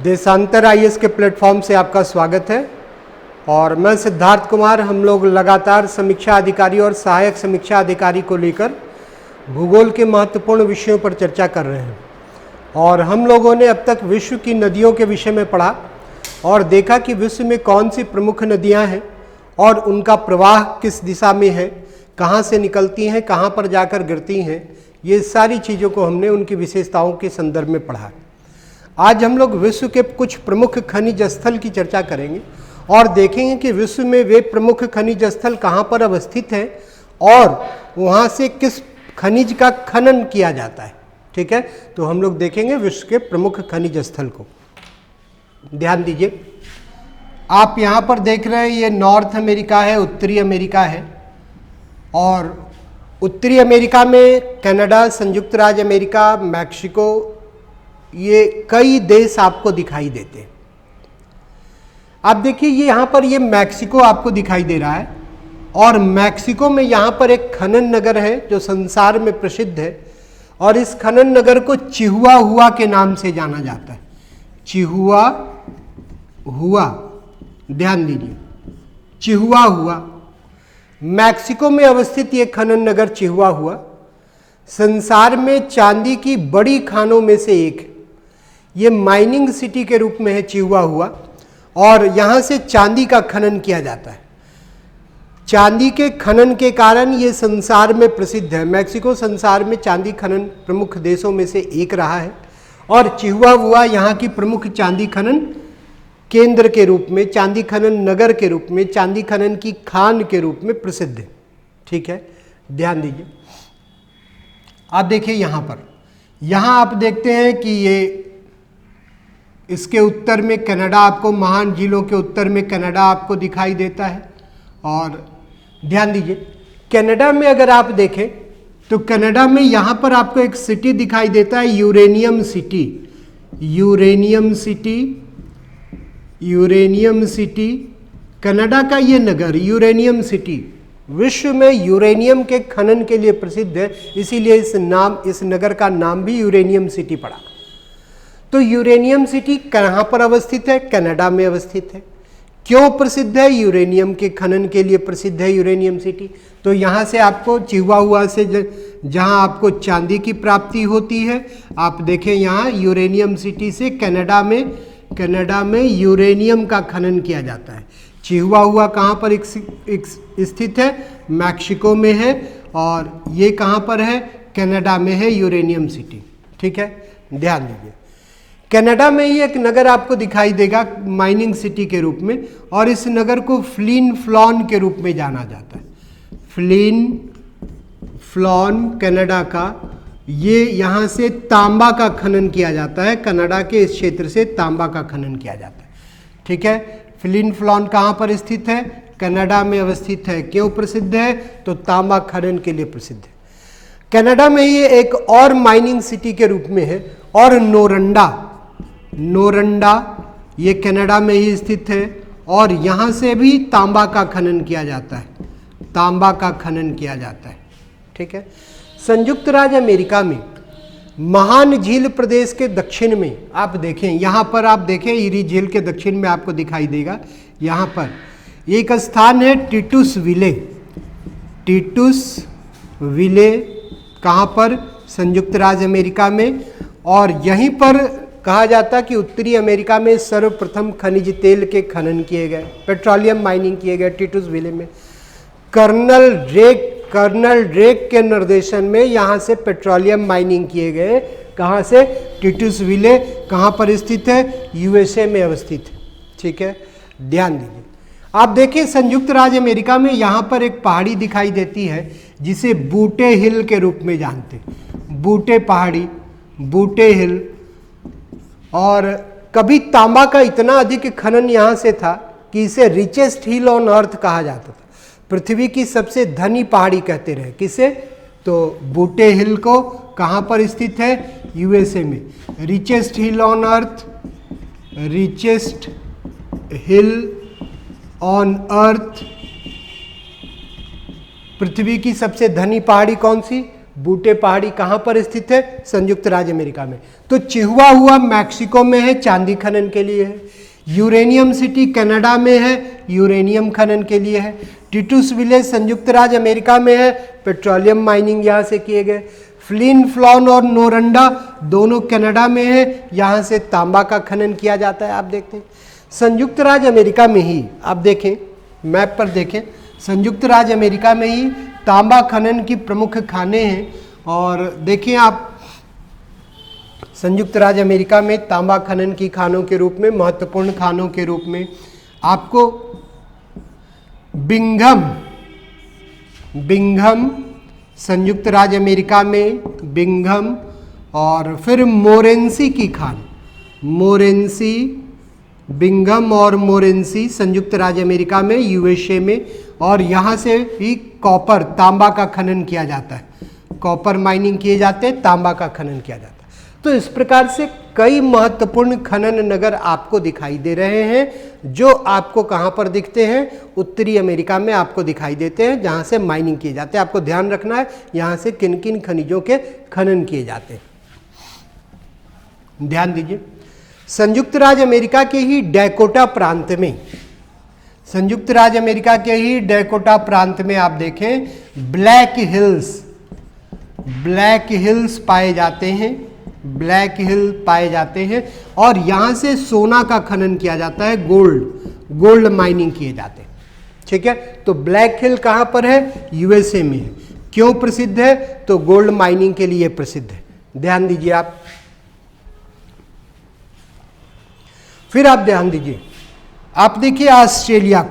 देशांतर आईएएस के प्लेटफॉर्म से आपका स्वागत है और मैं सिद्धार्थ कुमार। हम लोग लगातार समीक्षा अधिकारी और सहायक समीक्षा अधिकारी को लेकर भूगोल के महत्वपूर्ण विषयों पर चर्चा कर रहे हैं और हम लोगों ने अब तक विश्व की नदियों के विषय में पढ़ा और देखा कि विश्व में कौन सी प्रमुख नदियां हैं और उनका प्रवाह किस दिशा में है, कहाँ से निकलती हैं, कहाँ पर जाकर गिरती हैं। ये सारी चीज़ों को हमने उनकी विशेषताओं के संदर्भ में पढ़ा। आज हम लोग विश्व के कुछ प्रमुख खनिज स्थल की चर्चा करेंगे और देखेंगे कि विश्व में वे प्रमुख खनिज स्थल कहाँ पर अवस्थित हैं और वहाँ से किस खनिज का खनन किया जाता है। ठीक है, तो हम लोग देखेंगे विश्व के प्रमुख खनिज स्थल को। ध्यान दीजिए, आप यहाँ पर देख रहे हैं ये नॉर्थ अमेरिका है, उत्तरी अमेरिका है और उत्तरी अमेरिका में कनाडा, संयुक्त राज्य अमेरिका, मैक्सिको, ये कई देश आपको दिखाई देते हैं। आप देखिए ये यहाँ पर ये मैक्सिको आपको दिखाई दे रहा है और मैक्सिको में यहाँ पर एक खनन नगर है जो संसार में प्रसिद्ध है और इस खनन नगर को चिहुआहुआ के नाम से जाना जाता है। चिहुआहुआ, ध्यान दीजिए, चिहुआहुआ मैक्सिको में अवस्थित ये खनन नगर चिहुआहुआ संसार में चांदी की बड़ी खानों में से एक है। ये माइनिंग सिटी के रूप में है चिहुआहुआ और यहाँ से चांदी का खनन किया जाता है। चांदी के खनन के कारण ये संसार में प्रसिद्ध है। मैक्सिको संसार में चांदी खनन प्रमुख देशों में से एक रहा है और चिहुआहुआ यहाँ की प्रमुख चांदी खनन केंद्र के रूप में, चांदी खनन नगर के रूप में, चांदी खनन की खान के रूप में प्रसिद्ध है। ठीक है, ध्यान दीजिए। आप देखिए यहाँ पर, यहाँ आप देखते हैं कि ये इसके उत्तर में कनाडा, आपको महान झीलों के उत्तर में कनाडा आपको दिखाई देता है। और ध्यान दीजिए, कनाडा में अगर आप देखें तो कनाडा में यहाँ पर आपको एक सिटी दिखाई देता है, uranium city. Uranium city, uranium city, Canada का ये नगर यूरेनियम सिटी विश्व में यूरेनियम के खनन के लिए प्रसिद्ध है, इसीलिए इस नगर का नाम भी यूरेनियम सिटी पड़ा। तो यूरेनियम सिटी कहाँ पर अवस्थित है? कनाडा में अवस्थित है। क्यों प्रसिद्ध है? यूरेनियम के खनन के लिए प्रसिद्ध है यूरेनियम सिटी। तो यहाँ से आपको चिहुआहुआ से जहाँ आपको चांदी की प्राप्ति होती है, आप देखें यहाँ यूरेनियम सिटी से कनाडा में यूरेनियम का खनन किया जाता है। चिहुआहुआ कहाँ पर स्थित है? मैक्सिको में है और ये कहाँ पर है? कनाडा में है यूरेनियम सिटी। ठीक है, ध्यान दीजिए। कनाडा में ही एक नगर आपको दिखाई देगा माइनिंग सिटी के रूप में और इस नगर को फ्लिन फ्लॉन के रूप में जाना जाता है। फ्लिन फ्लॉन कनाडा का, ये यहाँ से तांबा का खनन किया जाता है। कनाडा के इस क्षेत्र से तांबा का खनन किया जाता है। ठीक है, फ्लिन फ्लॉन कहाँ पर स्थित है? कनाडा में अवस्थित है। क्यों प्रसिद्ध है? तो तांबा खनन के लिए प्रसिद्ध है। कनाडा में ये एक और माइनिंग सिटी के रूप में है और नोरंडा ये कनाडा में ही स्थित है और यहाँ से भी तांबा का खनन किया जाता है। तांबा का खनन किया जाता है। ठीक है, संयुक्त राज्य अमेरिका में महान झील प्रदेश के दक्षिण में आप देखें, यहाँ पर आप देखें इरी झील के दक्षिण में आपको दिखाई देगा, यहाँ पर एक स्थान है टिटुस विले। टिटुस विले कहाँ पर? संयुक्त राज्य अमेरिका में। और यहीं पर कहा जाता है कि उत्तरी अमेरिका में सर्वप्रथम खनिज तेल के खनन किए गए, पेट्रोलियम माइनिंग किए गए टिटुस विले में। कर्नल ड्रेक के निर्देशन में यहाँ से पेट्रोलियम माइनिंग किए गए। कहाँ से? टिटुस विले। कहाँ पर स्थित है? यूएसए में अवस्थित है। ठीक है, ध्यान दीजिए। आप देखिए संयुक्त राज्य अमेरिका में यहाँ पर एक पहाड़ी दिखाई देती है जिसे बूटे हिल के रूप में जानते हैं। बूटे पहाड़ी, बूटे हिल। और कभी तांबा का इतना अधिक खनन यहाँ से था कि इसे रिचेस्ट हिल ऑन अर्थ कहा जाता था। पृथ्वी की सबसे धनी पहाड़ी कहते रहे। किसे? तो बूटे हिल को। कहाँ पर स्थित है? यूएसए में। Richest hill on earth, richest hill on earth. पृथ्वी की सबसे धनी पहाड़ी कौन सी? बूटे पहाड़ी कहाँ पर स्थित है? संयुक्त राज्य अमेरिका में। तो चिहुआ हुआ मैक्सिको में है, चांदी खनन के लिए है। यूरेनियम सिटी कनाडा में है, यूरेनियम खनन के लिए है। टिटूस विलेज संयुक्त राज्य अमेरिका में है, पेट्रोलियम माइनिंग यहाँ से किए गए। फ्लिन फ्लॉन और नोरंडा दोनों कनाडा में है, यहाँ से तांबा का खनन किया जाता है। आप देखते हैं संयुक्त राज्य अमेरिका में ही, आप देखें मैप पर देखें, संयुक्त राज्य अमेरिका में ही तांबा खनन की प्रमुख खानें हैं। और देखिए आप संयुक्त राज्य अमेरिका में तांबा खनन की खानों के रूप में, महत्वपूर्ण खानों के रूप में आपको बिंघम संयुक्त राज्य अमेरिका में बिंघम, और फिर मोरेंसी की खान, मोरेंसी, बिंघम और मोरेंसी संयुक्त राज्य अमेरिका में, यूएसए में। और यहाँ से भी कॉपर, तांबा का खनन किया जाता है, कॉपर माइनिंग किए जाते हैं, तांबा का खनन किया जाता है। तो इस प्रकार से कई महत्वपूर्ण खनन नगर आपको दिखाई दे रहे हैं, जो आपको कहाँ पर दिखते हैं? उत्तरी अमेरिका में आपको दिखाई देते हैं, जहाँ से माइनिंग किए जाते हैं। आपको ध्यान रखना है यहाँ से किन किन खनिजों के खनन किए जाते हैं, ध्यान दीजिए। संयुक्त राज्य अमेरिका के ही डैकोटा प्रांत में, संयुक्त राज्य अमेरिका के ही डैकोटा प्रांत में आप देखें ब्लैक हिल्स पाए जाते हैं, ब्लैक हिल पाए जाते हैं। और यहाँ से सोना का खनन किया जाता है, गोल्ड माइनिंग किए जाते हैं, ठीक है। तो ब्लैक हिल कहाँ पर है? यूएसए में है। क्यों प्रसिद्ध है? तो गोल्ड माइनिंग के लिए प्रसिद्ध है, ध्यान दीजिए आप। फिर आप ध्यान दीजिए, आप देखिए ऑस्ट्रेलिया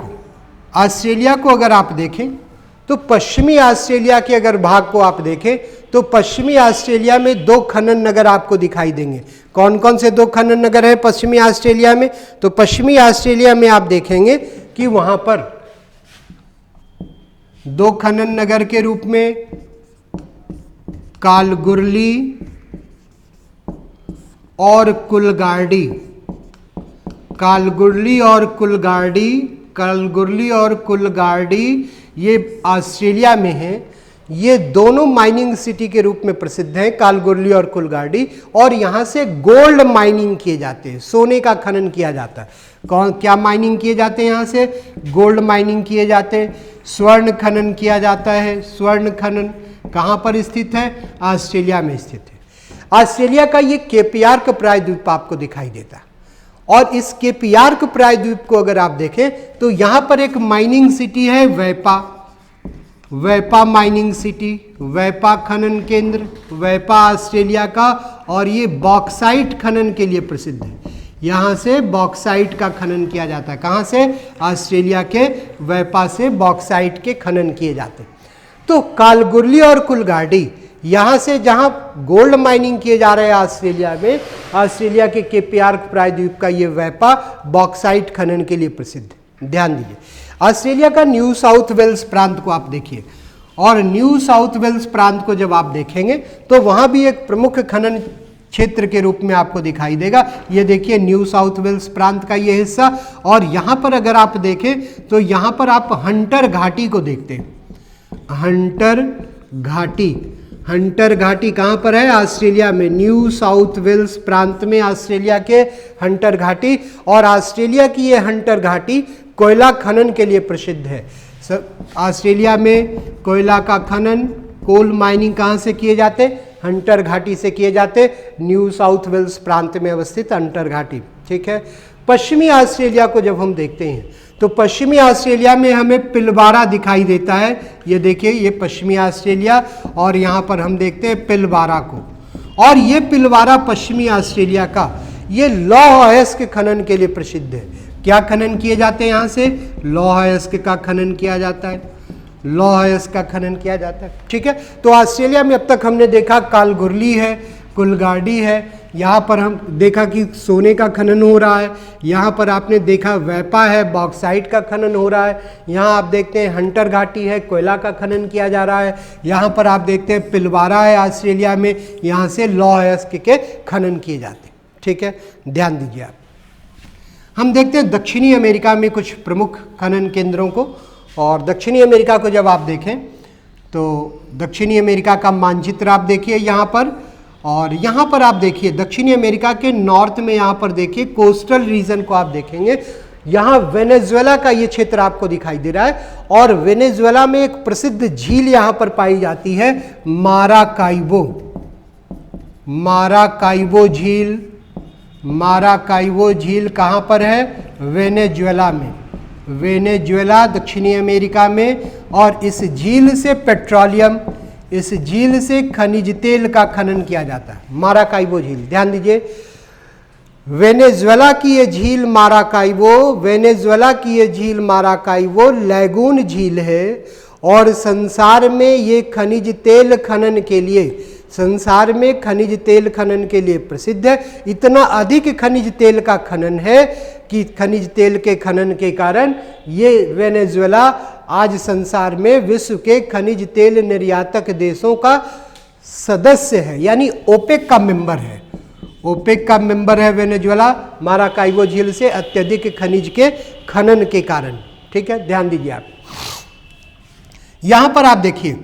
को अगर आप देखें तो पश्चिमी ऑस्ट्रेलिया के अगर भाग को आप देखें तो पश्चिमी ऑस्ट्रेलिया में दो खनन नगर आपको दिखाई देंगे। कौन कौन से दो खनन नगर है पश्चिमी ऑस्ट्रेलिया में? तो पश्चिमी ऑस्ट्रेलिया में आप देखेंगे कि वहां पर दो खनन नगर के रूप में कालगुरली और कुलगार्डी, कालगुरली और कुलगार्डी ये ऑस्ट्रेलिया में है। ये दोनों माइनिंग सिटी के रूप में प्रसिद्ध हैं, कालगुरली और कुलगार्डी। और यहाँ से गोल्ड माइनिंग किए जाते हैं, सोने का खनन किया जाता है। क्या माइनिंग किए जाते हैं? यहाँ से गोल्ड माइनिंग किए जाते हैं, स्वर्ण खनन किया जाता है। स्वर्ण खनन कहाँ पर स्थित है? ऑस्ट्रेलिया में स्थित है। ऑस्ट्रेलिया का ये केप यार्क प्रायद्वीप आपको दिखाई देता है। और इस केप यार्क प्रायद्वीप को अगर आप देखें तो यहाँ पर एक माइनिंग सिटी है वैपा माइनिंग सिटी, वैपा खनन केंद्र, वैपा ऑस्ट्रेलिया का। और ये बॉक्साइट खनन के लिए प्रसिद्ध है। यहाँ से बॉक्साइट का खनन किया जाता है। कहाँ से? ऑस्ट्रेलिया के वैपा से बॉक्साइट के खनन किए जाते हैं। तो कालगुरली और कुलगार्डी, यहाँ से जहाँ गोल्ड माइनिंग किए जा रहे हैं ऑस्ट्रेलिया में, ऑस्ट्रेलिया के केप यार्क प्रायद्वीप का ये वैपा बॉक्साइट खनन के लिए प्रसिद्ध है, ध्यान दीजिए। ऑस्ट्रेलिया का न्यू साउथ वेल्स प्रांत को आप देखिए, और न्यू साउथ वेल्स प्रांत को जब आप देखेंगे तो वहाँ भी एक प्रमुख खनन क्षेत्र के रूप में आपको दिखाई देगा। ये देखिए प्रदेश साउथ वेल्स प्रांत का ये हिस्सा। और यहाँ पर अगर आप देखें तो यहाँ पर आप हंटर घाटी को देखते हैं, हंटर घाटी कहाँ पर है? ऑस्ट्रेलिया में, न्यू साउथ वेल्स प्रांत में ऑस्ट्रेलिया के हंटर घाटी। और ऑस्ट्रेलिया की ये हंटर घाटी कोयला खनन के लिए प्रसिद्ध है। ऑस्ट्रेलिया में कोयला का खनन, कोल माइनिंग कहाँ से किए जाते? हंटर घाटी से किए जाते, न्यू साउथ वेल्स प्रांत में अवस्थित हंटर घाटी, ठीक है। पश्चिमी ऑस्ट्रेलिया को जब हम देखते हैं तो पश्चिमी ऑस्ट्रेलिया में हमें पिलबारा दिखाई देता है। ये देखिए, ये पश्चिमी ऑस्ट्रेलिया, और यहाँ पर हम देखते हैं पिलबारा को। और ये पिलबारा पश्चिमी ऑस्ट्रेलिया का ये लौह अयस्क खनन के लिए प्रसिद्ध है। क्या खनन किए जाते हैं? यहाँ से लौह अयस्क का खनन किया जाता है, लौह अयस्क का खनन किया जाता है, ठीक है। तो ऑस्ट्रेलिया में अब तक हमने देखा कालगुरली है, कुलगार्डी है, यहाँ पर हम देखा कि सोने का खनन हो रहा है, यहाँ पर आपने देखा वैपा है, बॉक्साइट का खनन हो रहा है, यहाँ आप देखते हैं हंटर घाटी है, कोयला का खनन किया जा रहा है, यहाँ पर आप देखते हैं पिलबारा है ऑस्ट्रेलिया में, यहाँ से लौह अयस्क के खनन किए जाते हैं, ठीक है, ध्यान दीजिए आप। हम देखते हैं दक्षिणी अमेरिका में कुछ प्रमुख खनन केंद्रों को। और दक्षिणी अमेरिका को जब आप देखें तो दक्षिणी अमेरिका का मानचित्र आप देखिए यहाँ पर, और यहाँ पर आप देखिए दक्षिणी अमेरिका के नॉर्थ में यहाँ पर देखिए कोस्टल रीजन को आप देखेंगे, यहाँ वेनेजुएला का ये क्षेत्र आपको दिखाई दे रहा है, और वेनेजुएला में एक प्रसिद्ध झील यहाँ पर पाई जाती है माराकाइबो। माराकाइबो झील, माराकाइबो झील कहाँ पर है? वेनेजुएला में, वेनेजुएला दक्षिणी अमेरिका में। और इस झील से पेट्रोलियम, इस झील से खनिज तेल का खनन किया जाता है, माराकाइबो झील। ध्यान दीजिए, वेनेजुएला की ये झील माराकाइबो, वेनेजुएला की ये झील माराकाइबो लैगून झील है, और संसार में ये खनिज तेल खनन के लिए, संसार में खनिज तेल खनन के लिए प्रसिद्ध है। इतना अधिक खनिज तेल का खनन है कि खनिज तेल के खनन के कारण ये वेनेजुएला आज संसार में विश्व के खनिज तेल निर्यातक देशों का सदस्य है, यानी ओपेक का मेंबर है। ओपेक का मेंबर है वेनेजुएला, माराकाइबो झील से अत्यधिक खनिज के खनन के कारण। ठीक है, ध्यान दीजिए आप। यहां पर आप देखिए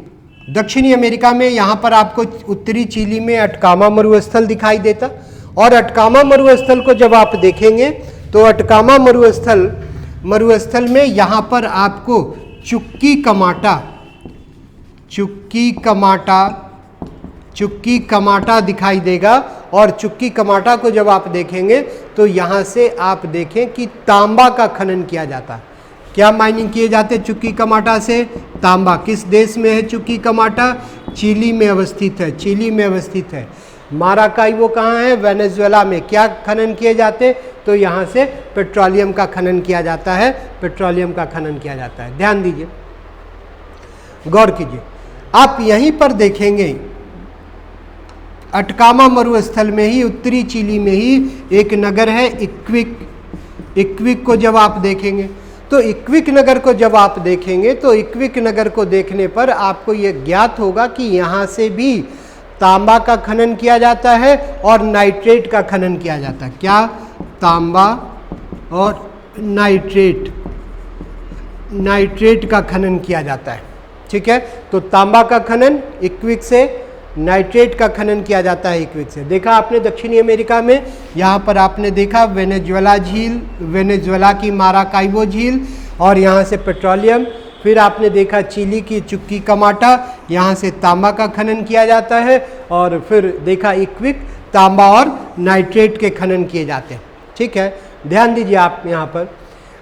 दक्षिणी अमेरिका में, यहां पर आपको उत्तरी चिली में अटकामा मरुस्थल दिखाई देता, और अटकामा मरुस्थल को जब आप देखेंगे तो अटकामा मरुस्थल में यहां पर आपको चुक्की कमाटा दिखाई देगा, और चुक्की कमाटा को जब आप देखेंगे तो यहां से आप देखें कि तांबा का खनन किया जाता है। क्या माइनिंग किए जाते चुक्की कमाटा से? तांबा। किस देश में है चुक्की कमाटा? चिली में अवस्थित है, चिली में अवस्थित है। माराकाइबो कहाँ है? वेनेजुएला में। क्या खनन किए जाते? तो यहाँ से पेट्रोलियम का खनन किया जाता है, पेट्रोलियम का खनन किया जाता है। ध्यान दीजिए, गौर कीजिए। आप यहीं पर देखेंगे अटकामा मरुस्थल में ही, उत्तरी चिली में ही एक नगर है इक्विक। इक्विक को जब आप देखेंगे तो इक्विक नगर को जब आप देखेंगे तो इक्विक नगर को देखने पर आपको यह ज्ञात होगा कि यहाँ से भी तांबा का खनन किया जाता है और नाइट्रेट का खनन किया जाता है। क्या? तांबा और नाइट्रेट का खनन किया जाता है। ठीक है, तो तांबा का खनन इक्विक से, नाइट्रेट का खनन किया जाता है इक्विक से। देखा आपने दक्षिणी अमेरिका में, यहाँ पर आपने देखा वेनेजुएला झील, वेनेजुएला की माराकाइबो झील, और यहाँ से पेट्रोलियम। फिर आपने देखा चिली की चुक्की कमाटा, यहाँ से तांबा का खनन किया जाता है, और फिर देखा इक्विक, तांबा और नाइट्रेट के खनन किए जाते हैं। ठीक है, ध्यान दीजिए आप यहाँ पर।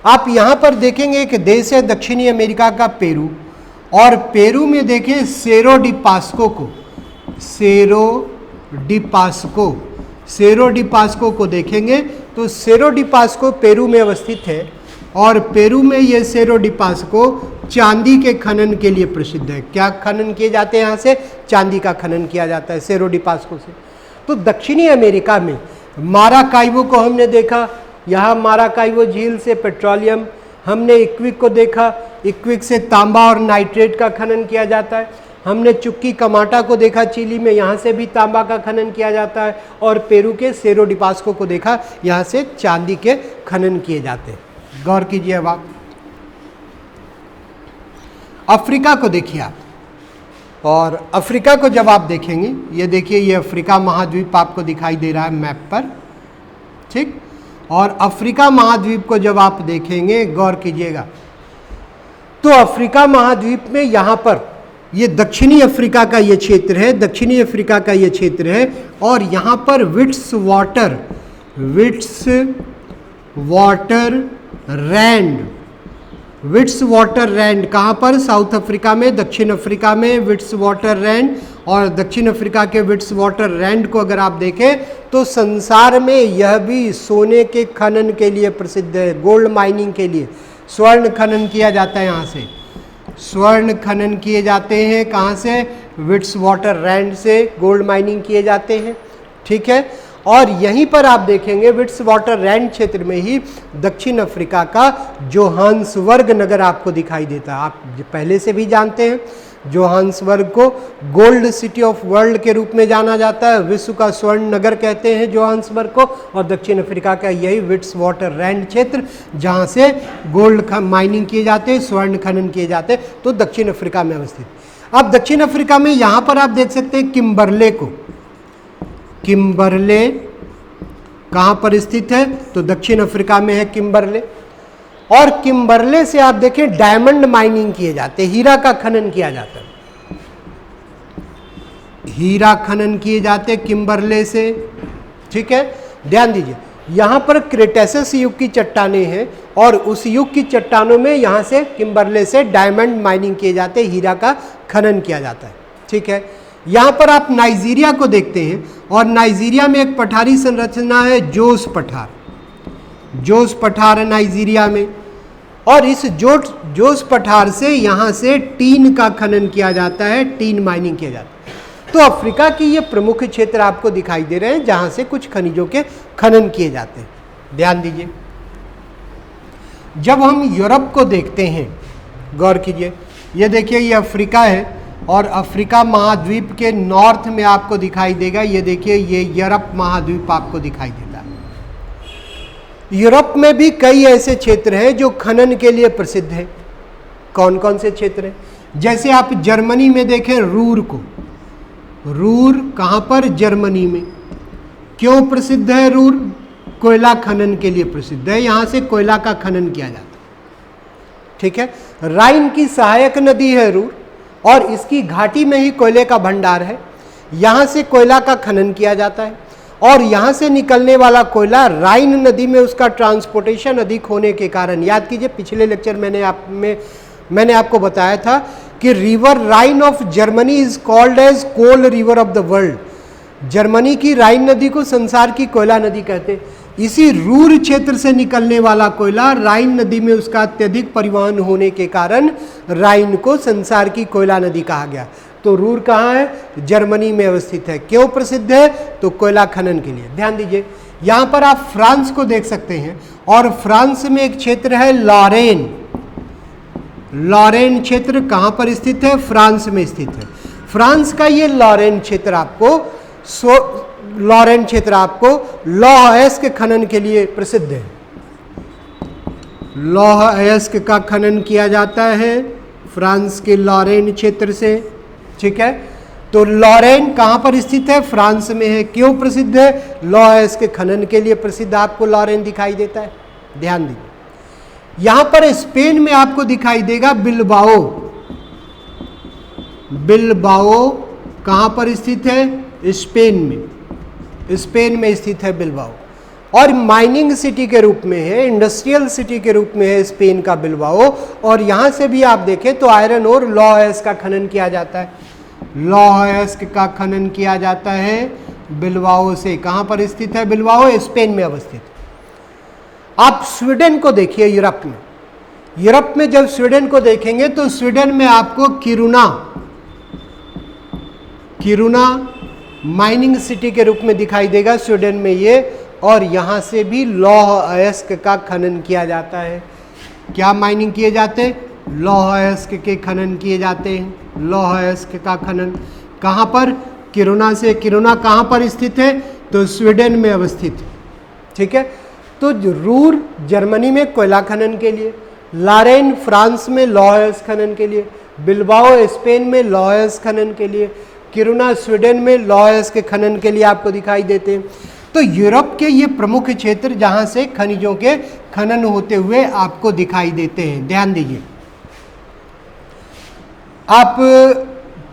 आप यहाँ पर देखेंगे एक देश है दक्षिणी अमेरिका का पेरू, और पेरू में देखें सेरो डी पास्को को, सेरो डी पास्को को देखेंगे तो सेरो डी पास्को पेरू में अवस्थित है, और पेरू में ये सेरो डी पास्को चांदी के खनन के लिए प्रसिद्ध है। क्या खनन किए जाते हैं? यहाँ से चांदी का खनन किया जाता है सेरो डी पास्को से। तो दक्षिणी अमेरिका में माराकाइबो को हमने देखा, यहाँ माराकाइबो झील से पेट्रोलियम। हमने इक्विक को देखा, इक्विक से तांबा और नाइट्रेट का खनन किया जाता है। हमने चुक्की कमाटा को देखा चिली में, यहाँ से भी तांबा का खनन किया जाता है, और पेरू के सेरो डी पास्को को देखा, यहाँ से चांदी के खनन किए जाते हैं। गौर कीजिए अब आप। अफ्रीका को देखिए आप, और अफ्रीका को जब आप देखेंगे, ये देखिए ये अफ्रीका महाद्वीप आपको दिखाई दे रहा है मैप पर। ठीक, और अफ्रीका महाद्वीप को जब आप देखेंगे, गौर कीजिएगा, तो अफ्रीका महाद्वीप में यहाँ पर ये दक्षिणी अफ्रीका का ये क्षेत्र है, दक्षिणी अफ्रीका का ये क्षेत्र है, और यहाँ पर विट्स वाटर रैंड कहाँ पर? साउथ अफ्रीका में, दक्षिण अफ्रीका में विट्स वाटर रैंड। और दक्षिण अफ्रीका के विट्स वाटर रैंड को अगर आप देखें तो संसार में यह भी सोने के खनन के लिए प्रसिद्ध है, गोल्ड माइनिंग के लिए। स्वर्ण खनन किया जाता है, यहाँ से स्वर्ण खनन किए जाते हैं। कहाँ से? विट्स वाटर रैंड से गोल्ड माइनिंग किए जाते हैं। ठीक है, और यहीं पर आप देखेंगे विट्स वाटर रैंड क्षेत्र में ही दक्षिण अफ्रीका का जोहान्सबर्ग नगर आपको दिखाई देता है। आप पहले से भी जानते हैं, जोहान्सबर्ग को गोल्ड सिटी ऑफ वर्ल्ड के रूप में जाना जाता है, विश्व का स्वर्ण नगर कहते हैं जोहान्सबर्ग को। और दक्षिण अफ्रीका का यही विट्स वाटर रैंड क्षेत्र, जहाँ से गोल्ड माइनिंग किए जाते हैं, स्वर्ण खनन किए जाते हैं, तो दक्षिण अफ्रीका में अवस्थित। अब दक्षिण अफ्रीका में यहां पर आप देख सकते हैं किम्बरले को। किम्बरले कहां पर स्थित है? तो दक्षिण अफ्रीका में है किम्बरले। और किम्बरले से आप देखें डायमंड माइनिंग किए जाते हैं, हीरा का खनन किया जाता है, हीरा खनन किए जाते हैं किम्बरले से। ठीक है, ध्यान दीजिए यहां पर क्रेटेसिस युग की चट्टानें हैं और उस युग की चट्टानों में यहां से किम्बरले से डायमंड माइनिंग किए जाते हैं, हीरा का खनन किया जाता है। ठीक है, यहां पर आप नाइजीरिया को देखते हैं और नाइजीरिया में एक पठारी संरचना है जोस पठार। जोस पठार है नाइजीरिया में, और इस जोस पठार से यहाँ से टीन का खनन किया जाता है, टीन माइनिंग किया जाता है। तो अफ्रीका की ये प्रमुख क्षेत्र आपको दिखाई दे रहे हैं जहाँ से कुछ खनिजों के खनन किए जाते हैं। ध्यान दीजिए, जब हम यूरोप को देखते हैं, गौर कीजिए, ये देखिए ये अफ्रीका है और अफ्रीका महाद्वीप के नॉर्थ में आपको दिखाई देगा, ये देखिए ये यूरोप महाद्वीप आपको दिखाई देता है। यूरोप में भी कई ऐसे क्षेत्र हैं जो खनन के लिए प्रसिद्ध हैं। कौन कौन से क्षेत्र हैं? जैसे आप जर्मनी में देखें रूर को। रूर कहाँ पर? जर्मनी में। क्यों प्रसिद्ध है रूर? कोयला खनन के लिए प्रसिद्ध है, यहाँ से कोयला का खनन किया जाता है। ठीक है, राइन की सहायक नदी है रूर और इसकी घाटी में ही कोयले का भंडार है, यहाँ से कोयला का खनन किया जाता है और यहाँ से निकलने वाला कोयला राइन नदी में उसका ट्रांसपोर्टेशन अधिक होने के कारण, याद कीजिए पिछले लेक्चर मैंने आपको बताया था कि river Rhine of Germany is called as coal river of the world. Germany की राइन नदी को संसार की कोयला नदी कहते हैं। इसी रूर क्षेत्र से निकलने वाला कोयला राइन नदी में उसका अत्यधिक परिवहन होने के कारण राइन को संसार की कोयला नदी कहा गया। तो रूर कहाँ है? जर्मनी में अवस्थित है। क्यों प्रसिद्ध है? तो कोयला खनन के लिए। ध्यान दीजिए, यहाँ पर आप फ्रांस को देख सकते हैं और फ्रांस में एक क्षेत्र है लॉरेन। लॉरेन क्षेत्र कहाँ पर स्थित है? फ्रांस में स्थित है। फ्रांस का ये लॉरेन क्षेत्र आपको लौह अयस्क खनन के लिए प्रसिद्ध है। लौह अयस्क का खनन किया जाता है फ्रांस के लॉरेन क्षेत्र से। ठीक है, तो लॉरेन कहाँ पर स्थित है? फ्रांस में है। क्यों प्रसिद्ध है? लौह अयस्क खनन के लिए प्रसिद्ध आपको लॉरेन दिखाई देता है। ध्यान दीजिए, यहां पर स्पेन में आपको दिखाई देगा बिलबाओ। बिलबाओ कहां पर स्थित है? स्पेन में। स्पेन में स्थित है बिलबाओ और माइनिंग सिटी के रूप में है, इंडस्ट्रियल सिटी के रूप में है स्पेन का बिलबाओ। और यहां से भी आप देखें तो आयरन और लौह अयस्क का खनन किया जाता है। लौह अयस्क का खनन किया जाता है बिलबाओ से। कहां पर स्थित है बिलबाओ? स्पेन में अवस्थित। आप स्वीडन को देखिए। यूरोप में जब स्वीडन को देखेंगे तो स्वीडन में आपको किरुना माइनिंग सिटी के रूप में दिखाई देगा स्वीडन में ये, और यहां से भी लौह अयस्क का खनन किया जाता है। क्या माइनिंग किए जाते हैं? लौह अयस्क के खनन किए जाते हैं। लौह अयस्क का खनन कहां पर? किरुना से। किरुना कहां पर स्थित है? तो स्वीडन में अवस्थित है। ठीक है, तो रूर जर्मनी में कोयला खनन के लिए, लॉरेन फ्रांस में लौह अयस्क खनन के लिए, बिलबाओ स्पेन में लौह अयस्क खनन के लिए, किरुना स्वीडन में लौह अयस्क खनन के लिए आपको दिखाई देते हैं। तो यूरोप के ये प्रमुख क्षेत्र जहां से खनिजों के खनन होते हुए आपको दिखाई देते हैं। ध्यान दीजिए, आप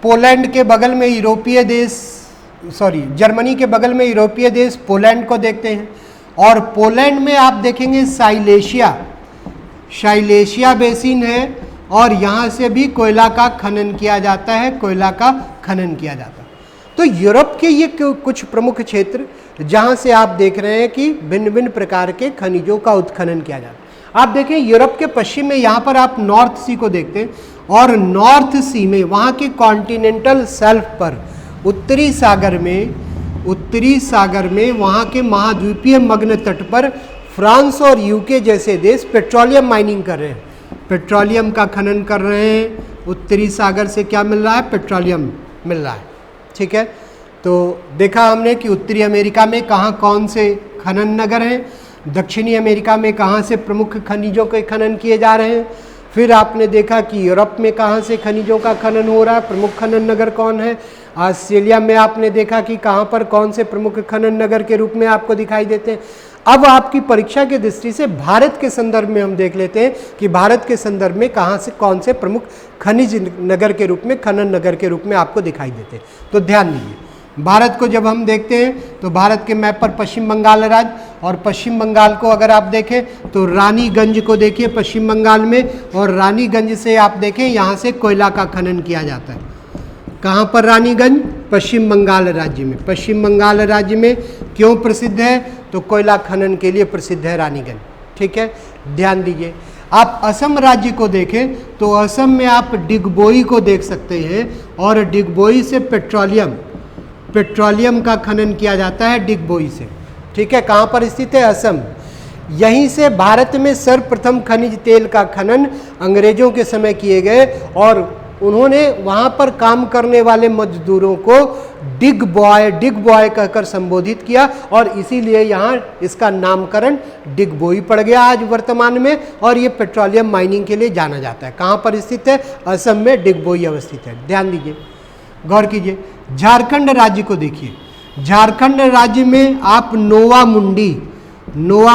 पोलैंड के बगल में यूरोपीय देश, जर्मनी के बगल में यूरोपीय देश पोलैंड को देखते हैं और पोलैंड में आप देखेंगे साइलेशिया बेसिन है और यहाँ से भी कोयला का खनन किया जाता है। कोयला का खनन किया जाता है। तो यूरोप के ये कुछ प्रमुख क्षेत्र जहाँ से आप देख रहे हैं कि भिन्न भिन्न प्रकार के खनिजों का उत्खनन किया जाता है। आप देखें यूरोप के पश्चिम में यहाँ पर आप नॉर्थ सी को देखते हैं और नॉर्थ सी में वहाँ के कॉन्टिनेंटल शेल्फ पर उत्तरी सागर में वहाँ के महाद्वीपीय मग्न तट पर फ्रांस और यूके जैसे देश पेट्रोलियम माइनिंग कर रहे हैं, पेट्रोलियम का खनन कर रहे हैं। उत्तरी सागर से क्या मिल रहा है? पेट्रोलियम मिल रहा है। ठीक है, तो देखा हमने कि उत्तरी अमेरिका में कहाँ कौन से खनन नगर हैं, दक्षिणी अमेरिका में कहाँ से प्रमुख खनिजों के खनन किए जा रहे हैं, फिर आपने देखा कि यूरोप में कहाँ से खनिजों का खनन हो रहा है, प्रमुख खनन नगर कौन है। ऑस्ट्रेलिया में आपने देखा कि कहाँ पर कौन से प्रमुख खनन नगर के रूप में आपको दिखाई देते हैं। अब आपकी परीक्षा की दृष्टि से भारत के संदर्भ में हम देख लेते हैं कि भारत के संदर्भ में कहाँ से कौन से प्रमुख खनिज नगर के रूप में, खनन नगर के रूप में आपको दिखाई देते हैं। तो ध्यान दीजिए, भारत को जब हम देखते हैं तो भारत के मैप पर पश्चिम बंगाल राज्य, और पश्चिम बंगाल को अगर आप देखें तो रानीगंज को देखिए पश्चिम बंगाल में, और रानीगंज से आप देखें यहाँ से कोयला का खनन किया जाता है। कहाँ पर रानीगंज? पश्चिम बंगाल राज्य में। पश्चिम बंगाल राज्य में क्यों प्रसिद्ध है? तो कोयला खनन के लिए प्रसिद्ध है रानीगंज। ठीक है, ध्यान दीजिए। आप असम राज्य को देखें तो असम में आप डिगबोई को देख सकते हैं, और डिगबोई से पेट्रोलियम का खनन किया जाता है डिगबोई से। ठीक है, कहाँ पर स्थित है? असम। यहीं से भारत में सर्वप्रथम खनिज तेल का खनन अंग्रेजों के समय किए गए, और उन्होंने वहाँ पर काम करने वाले मजदूरों को डिग बॉय कहकर संबोधित किया, और इसीलिए यहाँ इसका नामकरण डिगबोई पड़ गया आज वर्तमान में, और ये पेट्रोलियम माइनिंग के लिए जाना जाता है। कहाँ पर स्थित है? असम में डिगबोई अवस्थित है। ध्यान दीजिए, गौर कीजिए। झारखंड राज्य को देखिए, झारखंड राज्य में आप नोवा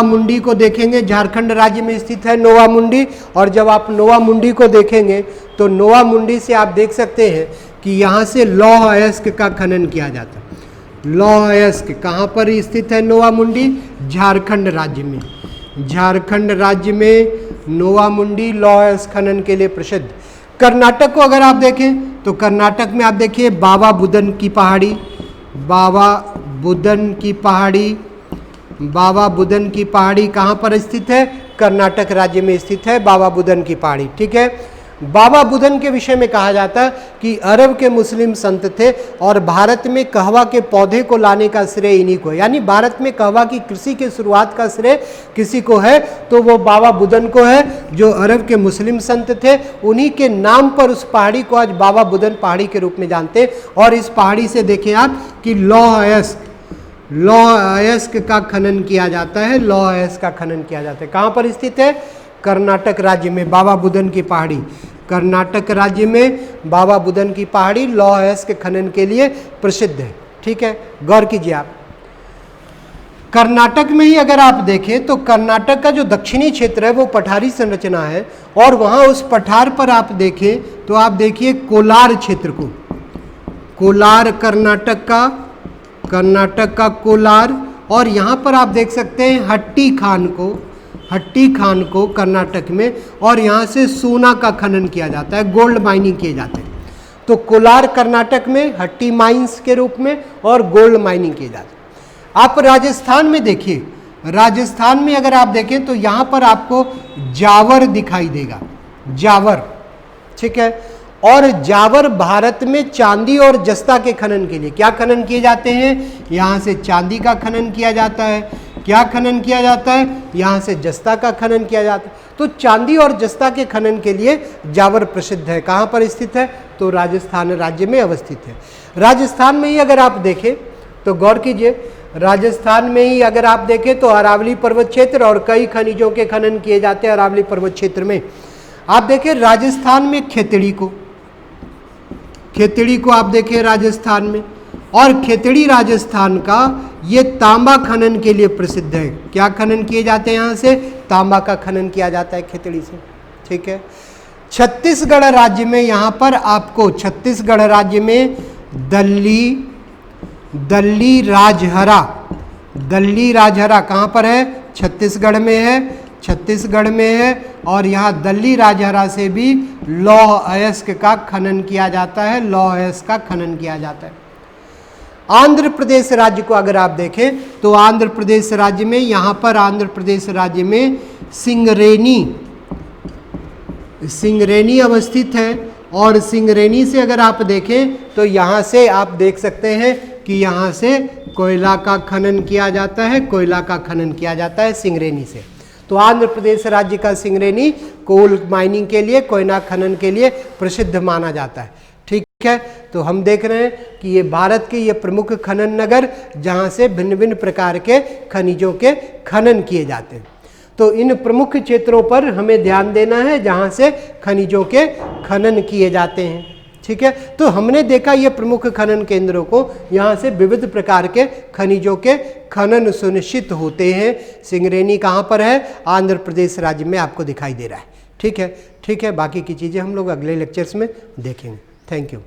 मुंडी को देखेंगे। झारखंड राज्य में स्थित है नोवा मुंडी, और जब आप नोवा मुंडी को देखेंगे तो नोवा मुंडी से आप देख सकते हैं कि यहाँ से लौह अयस्क का खनन किया जाता है। लौह अयस्क कहाँ पर स्थित है? नोवा मुंडी, झारखंड राज्य में। झारखंड राज्य में नोवा मुंडी लौह अयस्क खनन के लिए प्रसिद्ध। कर्नाटक को अगर आप देखें तो कर्नाटक में आप देखिए बाबा बुदन की पहाड़ी, बाबा बुदन की पहाड़ी कहाँ पर स्थित है? कर्नाटक राज्य में स्थित है बाबा बुदन की पहाड़ी। ठीक है, बाबा बुदन के विषय में कहा जाता है कि अरब के मुस्लिम संत थे, और भारत में कहवा के पौधे को लाने का श्रेय इन्हीं को है। यानी भारत में कहवा की कृषि के शुरुआत का श्रेय किसी को है तो वो बाबा बुदन को है, जो अरब के मुस्लिम संत थे। उन्हीं के नाम पर उस पहाड़ी को आज बाबा बुदन पहाड़ी के रूप में जानते हैं। और इस पहाड़ी से देखें आप कि लौह अयस्क का खनन किया जाता है। लौह अयस्क का खनन किया जाता है। कहाँ पर स्थित है? कर्नाटक राज्य में बाबा बुदन की पहाड़ी। कर्नाटक राज्य में बाबा बुदन की पहाड़ी लौह अयस्क खनन के लिए प्रसिद्ध है। ठीक है, गौर कीजिए आप। कर्नाटक में ही अगर आप देखें तो कर्नाटक का जो दक्षिणी क्षेत्र है वो पठारी संरचना है, और वहाँ उस पठार पर आप देखें तो आप देखिए कोलार क्षेत्र को, कोलार कर्नाटक का कोलार, और यहाँ पर आप देख सकते हैं हट्टी खान को कर्नाटक में, और यहाँ से सोना का खनन किया जाता है, गोल्ड माइनिंग किए जाते हैं। तो कोलार कर्नाटक में हट्टी माइंस के रूप में और गोल्ड माइनिंग किए जाते हैं। आप राजस्थान में देखिए, राजस्थान में अगर आप देखें तो यहाँ पर आपको जावर दिखाई देगा, जावर। ठीक है, और जावर भारत में चांदी और जस्ता के खनन के लिए क्या खनन किए जाते हैं? यहाँ से चांदी का खनन किया जाता है। क्या खनन किया जाता है? यहाँ से जस्ता का खनन किया जाता है। तो चांदी और जस्ता के खनन के लिए जावर प्रसिद्ध है। कहाँ पर स्थित है? तो राजस्थान राज्य में अवस्थित है। राजस्थान में ही अगर आप देखें तो गौर कीजिए, राजस्थान में ही अगर आप देखें तो अरावली पर्वत क्षेत्र और कई खनिजों के खनन किए जाते हैं अरावली पर्वत क्षेत्र में। आप देखें राजस्थान में खेतड़ी को आप देखें राजस्थान में, और खेतड़ी राजस्थान का ये तांबा खनन के लिए प्रसिद्ध है। क्या खनन किए जाते हैं? यहाँ से तांबा का खनन किया जाता है खेतड़ी से। ठीक है, छत्तीसगढ़ राज्य में यहाँ पर आपको छत्तीसगढ़ राज्य में दल्ली राजहरा कहाँ पर है? छत्तीसगढ़ में है, और यहाँ दल्ली राजहरा से भी लौह अयस्क का खनन किया जाता है। आंध्र प्रदेश राज्य को अगर आप देखें तो आंध्र प्रदेश राज्य में यहाँ पर सिंगरेनी अवस्थित है, और सिंगरेनी से अगर आप देखें तो यहाँ से आप देख सकते हैं कि यहाँ से कोयला का खनन किया जाता है सिंगरेनी से। तो आंध्र प्रदेश राज्य का सिंगरेनी कोल माइनिंग के लिए, कोयला खनन के लिए प्रसिद्ध माना जाता है। ठीक है, तो हम देख रहे हैं कि ये भारत के ये प्रमुख खनन नगर जहाँ से भिन्न भिन्न प्रकार के खनिजों के खनन किए जाते हैं। तो इन प्रमुख क्षेत्रों पर हमें ध्यान देना है जहाँ से खनिजों के खनन किए जाते हैं। ठीक है, तो हमने देखा ये प्रमुख खनन केंद्रों को, यहाँ से विविध प्रकार के खनिजों के खनन सुनिश्चित होते हैं। सिंगरेनी कहाँ पर है? आंध्र प्रदेश राज्य में आपको दिखाई दे रहा है। ठीक है, बाकी की चीज़ें हम लोग अगले लेक्चर्स में देखेंगे। Thank you.